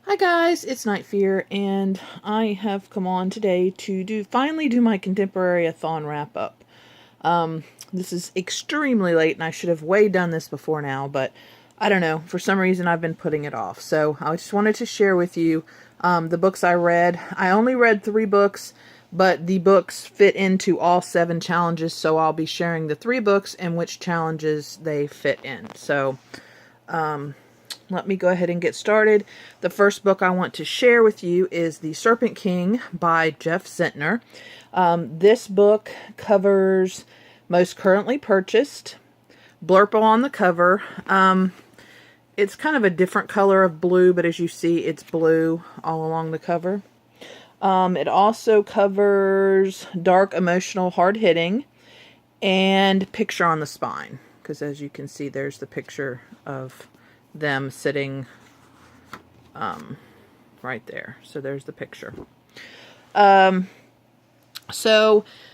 Hi guys, it's Night Fear, and I have come on today to finally do my Contemporary-A-Thon Wrap Up. This is extremely late, and I should have way done this before now, but I don't know, for some reason I've been putting it off. So I just wanted to share with you the books I read. I only read 3 books, but the books fit into all 7 challenges, so I'll be sharing the 3 books and which challenges they fit in. So, let me go ahead and get started. The first book I want to share with you is The Serpent King by Jeff Zentner. This book covers most currently purchased, blurple on the cover. It's kind of a different color of blue, but as you see, it's blue all along the cover. It also covers dark, emotional, hard-hitting, and picture on the spine. Because as you can see, there's the picture of them sitting right there. So there's the picture. So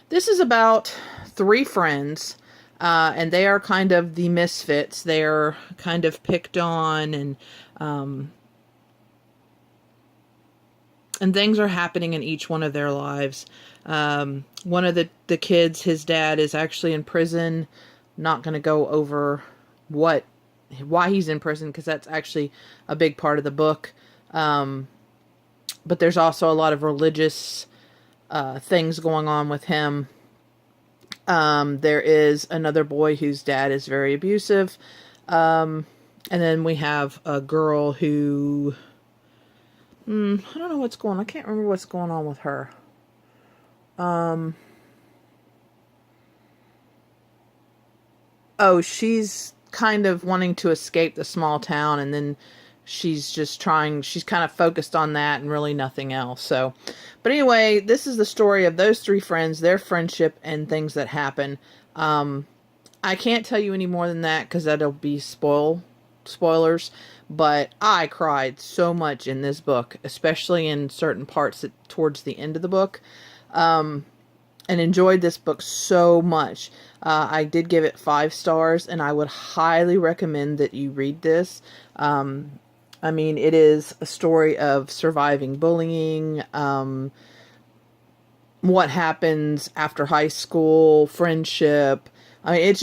this is about 3 friends, and they are kind of the misfits. They're kind of picked on, and things are happening in each one of their lives. One of the kids, his dad, is actually in prison. Not going to go over why he's in prison, because that's actually a big part of the book. But there's also a lot of religious things going on with him. There is another boy whose dad is very abusive. And then we have a girl who... I don't know what's going on. I can't remember what's going on with her. Oh, she's kind of wanting to escape the small town, and then she's kind of focused on that and really nothing else. So, but anyway, this is the story of those 3 friends, their friendship, and things that happen. I can't tell you any more than that because that'll be spoilers, but I cried so much in this book, especially in certain parts towards the end of the book. And enjoyed this book so much. I did give it 5 stars, and I would highly recommend that you read this. I mean, it is a story of surviving bullying, what happens after high school, friendship. I mean, it's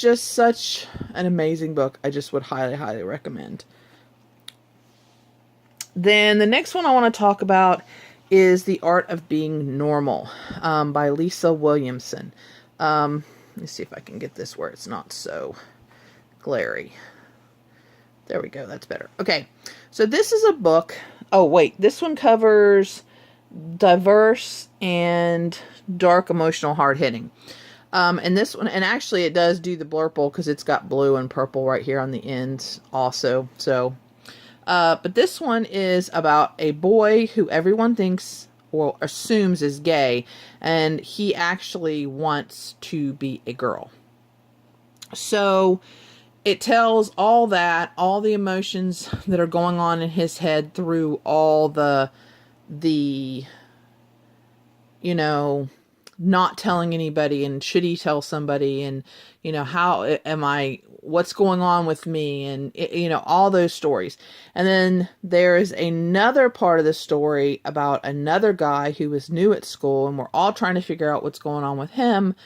just such an amazing book. I just would highly, highly recommend. Then the next one I want to talk about is The Art of Being Normal by Lisa Williamson. Let's see if I can get this where it's not so glary. There we go. That's better. Okay. So this is a book. Oh, wait. This one covers diverse and dark, emotional, hard-hitting. And this one, and actually it does do the blurple because it's got blue and purple right here on the ends also. So... but this one is about a boy who everyone thinks or assumes is gay, and he actually wants to be a girl. So it tells all the emotions that are going on in his head through all the not telling anybody, and should he tell somebody, and what's going on with me, and all those stories. And then there is another part of the story about another guy who was new at school, and we're all trying to figure out what's going on with him,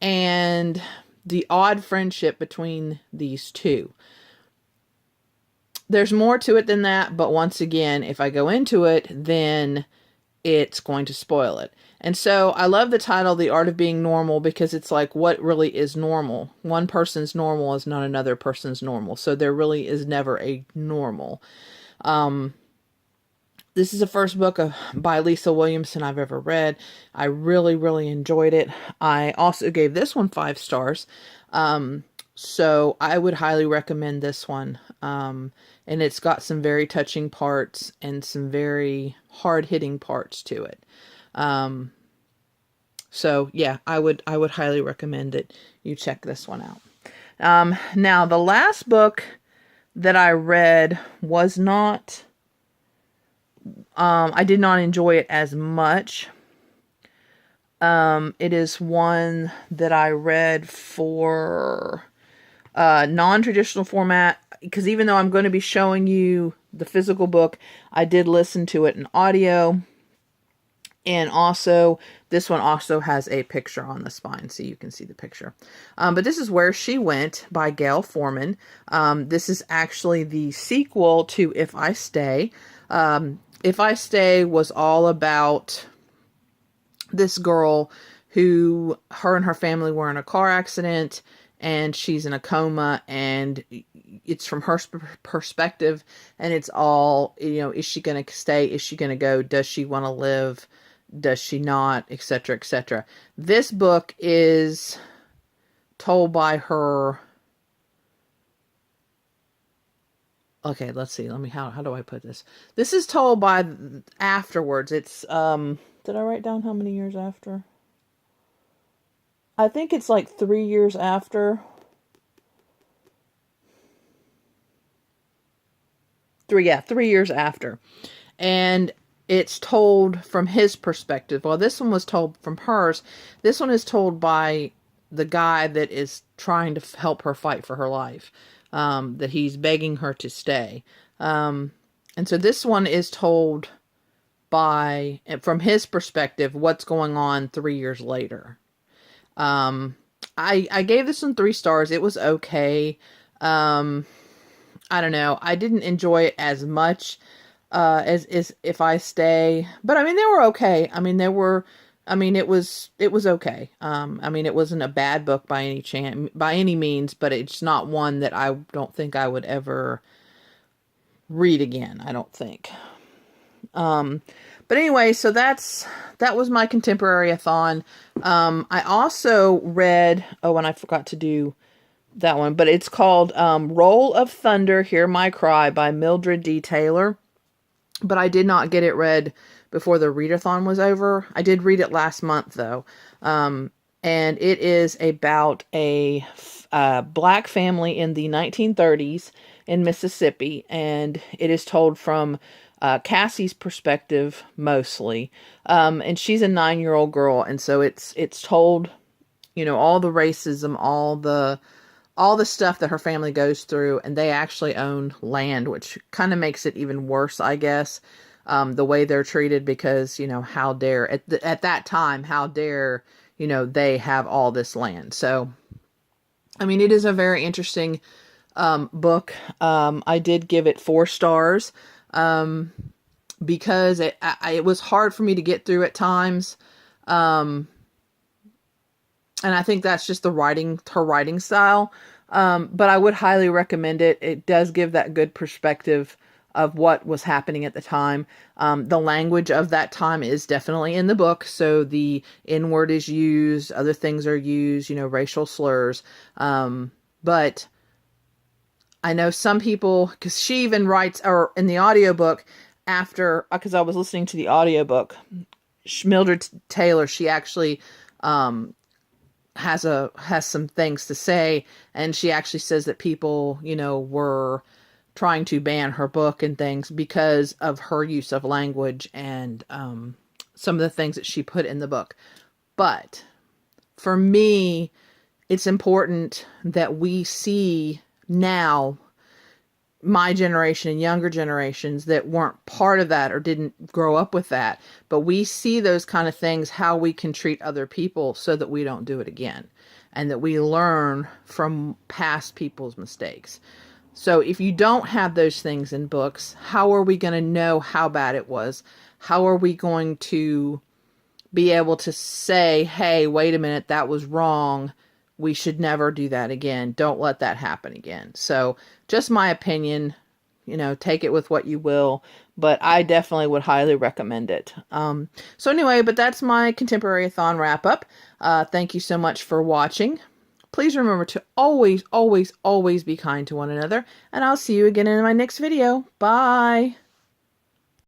and the odd friendship between these 2. There's more to it than that, but once again, if I go into it, then it's going to spoil it. And so I love the title, The Art of Being Normal, because it's like, what really is normal? One person's normal is not another person's normal. So there really is never a normal. This is the first book by Lisa Williamson I've ever read. I really, really enjoyed it. I also gave this one 5 stars. So I would highly recommend this one. And it's got some very touching parts and some very hard-hitting parts to it. So yeah, I would highly recommend that you check this one out. Now the last book that I read was not, I did not enjoy it as much. It is one that I read for non-traditional format, because even though I'm going to be showing you the physical book. I did listen to it in audio. And also, this one also has a picture on the spine, so you can see the picture. But this is Where She Went by Gail Forman. This is actually the sequel to If I Stay. If I Stay was all about this girl who, her and her family were in a car accident, and she's in a coma, and it's from her perspective, and it's all, is she going to stay? Is she going to go? Does she want to live? Does she not? Etc., etc. This book is told by her. Okay, let's see. How do I put this? This is told by afterwards. It's, did I write down how many years after? I think it's like 3 years after. 3 years after. And it's told from his perspective. Well, this one was told from hers. This one is told by the guy that is trying to help her fight for her life. That he's begging her to stay. And so this one is told from his perspective, what's going on 3 years later. I gave this one 3 stars. It was okay. I don't know. I didn't enjoy it as much as If I Stay, but I mean they were okay. I mean it was okay. I mean it wasn't a bad book by any means, but it's not one that I don't think I would ever read again. I don't think. But anyway, so that was my Contemporary-A-Thon. I also read, and I forgot to do that one, but it's called Roll of Thunder, Hear My Cry by Mildred D. Taylor. But I did not get it read before the readathon was over. I did read it last month, though. And it is about a black family in the 1930s in Mississippi. And it is told from Cassie's perspective, mostly. And she's a 9-year-old girl. And so it's told, all the racism, all the stuff that her family goes through, and they actually own land, which kind of makes it even worse, I guess, the way they're treated, because, how dare, at that time, how dare, they have all this land. So, I mean, it is a very interesting book. I did give it 4 stars because it was hard for me to get through at times. And I think that's just her writing style. But I would highly recommend it. It does give that good perspective of what was happening at the time. The language of that time is definitely in the book. So the N-word is used, other things are used, racial slurs. But I know some people, because she even writes, or in the audiobook after, because I was listening to the audiobook, Mildred Taylor, she actually, has some things to say, and she actually says that people, were trying to ban her book and things because of her use of language and some of the things that she put in the book. But for me, it's important that we see now, my generation and younger generations that weren't part of that or didn't grow up with that, but we see those kind of things, how we can treat other people so that we don't do it again, and that we learn from past people's mistakes. So if you don't have those things in books, how are we going to know how bad it was? How are we going to be able to say, hey, wait a minute, that was wrong. We should never do that again. Don't let that happen again. So just my opinion, take it with what you will, but I definitely would highly recommend it. So anyway, but that's my Contemporary-A-Thon wrap up. Thank you so much for watching. Please remember to always, always, always be kind to one another, and I'll see you again in my next video. Bye.